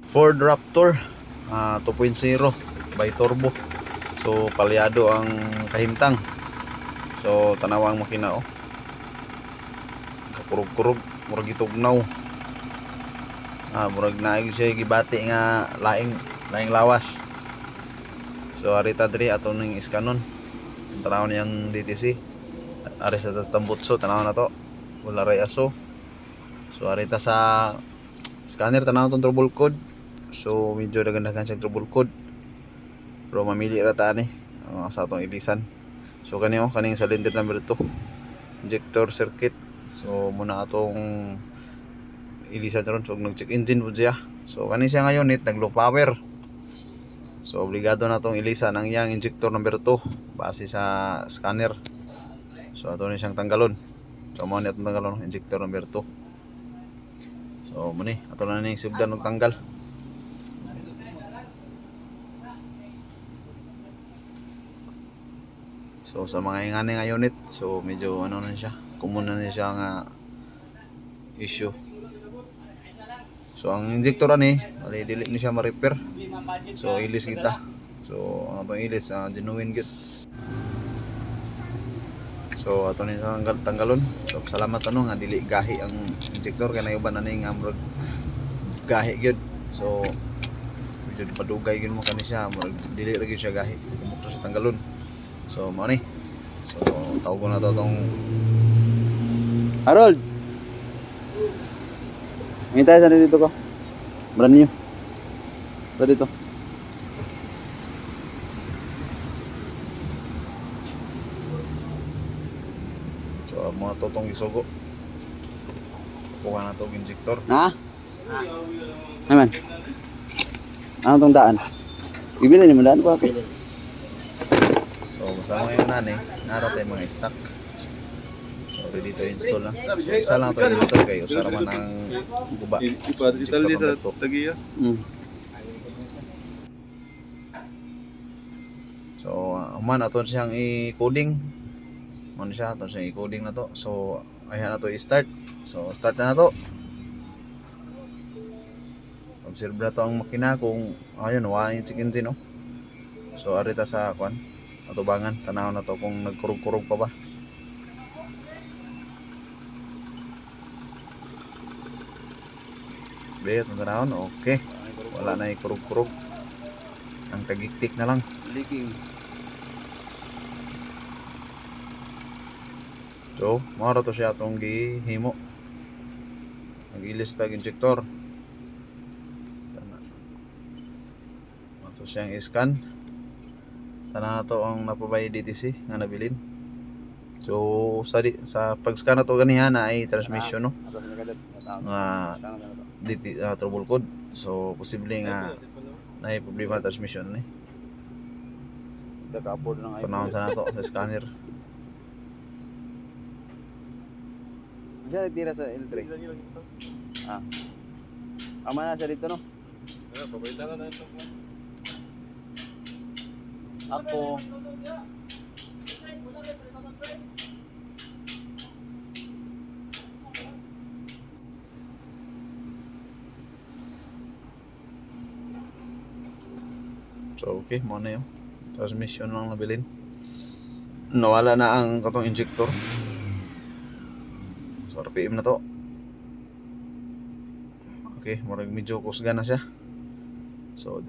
Ford Raptor 2.0 by turbo. So palyado ang kahimtang. So tanawang makina oh. Kakurog-kurog, murag itugnaw. Murag naig siya gibati nga laing lawas. So arita diri ato ning iskanon. Tanawon niyang DTC. Ari sa tambutso tanawon na to. Wala ray aso. So arita sa scanner tanawon tong trouble code. So medyo dagan-dagan siya trouble code. Pero mamili ra ta ni sa atong ilisan. So kani oh kaning cylinder number 2. Injector circuit. So muna atong ilisan ron so nag-check engine pud siya. So kani siya ngayon nag low power. So obligado na tong ilisan ang yang injector number 2 base sa scanner. So ato ni siyang tanggalon. So mo ni atong tanggalon injector number 2. So mo ni ato na ni sugdan og tanggal. So sa mga ingani nga unit, so medyo ano na siya, common na siya nga issue. So ang injector ani, dili ni siya ma-repair. So ilis kita. So ang atong ilis genuine gid. So ato ni tanggalon. So salamat ano nga dili gahi ang injector kay nayuban na ni nga murag gahi gyud. So medyo padugay gyud mo kani siya, murag dili ra gyud siya gahi. Kumukra sa tanggalon. So mo ni. So tawag ko na to tong Harold. Ngitay sa dito ko. Brand new. Ito dito. So mga to tong isugo. Kuha na tong injector. Ha? Naman. Ano tong daan? Ibili ni mo daan ko ako. So kasama yung nani, naroon tayo mga stock. So ready to install na. So isa lang to install kayo. Usa raman ang guba. Italy sa tagiya. So man aton siyang i-coding. Man siya aton siyang i-coding na to. So ayan na to i-start. So start na to. Observe na to ang makina kung ayun wa yung chicken din no. So arita sa kwan atubangan tanaw na to kung nagkurog-kurog pa ba. Bet tanawon okay. Wala na ikurog-kurog. Ang tagiktik na lang. Leaking. So, mara to siya atong gihimo. Nag-ilis tag injector. Ato siyang i-scan. Sana na to ang napabay DTC nga nabilin. So, sa pag-scan na to ganihan na ay transmission no. Nga trouble code. So, posible nga na problema transmission ni. Takapod ng Tanawon sa nato sa scanner. Siya tira sa L3. Ama na siya dito no. Papalitan na ito. Ako. So, okay, mo na yun. Transmission lang nabilin. Nawala na ang katong injector. So, RPM na to. Okay, murag medyo kusga na siya. So,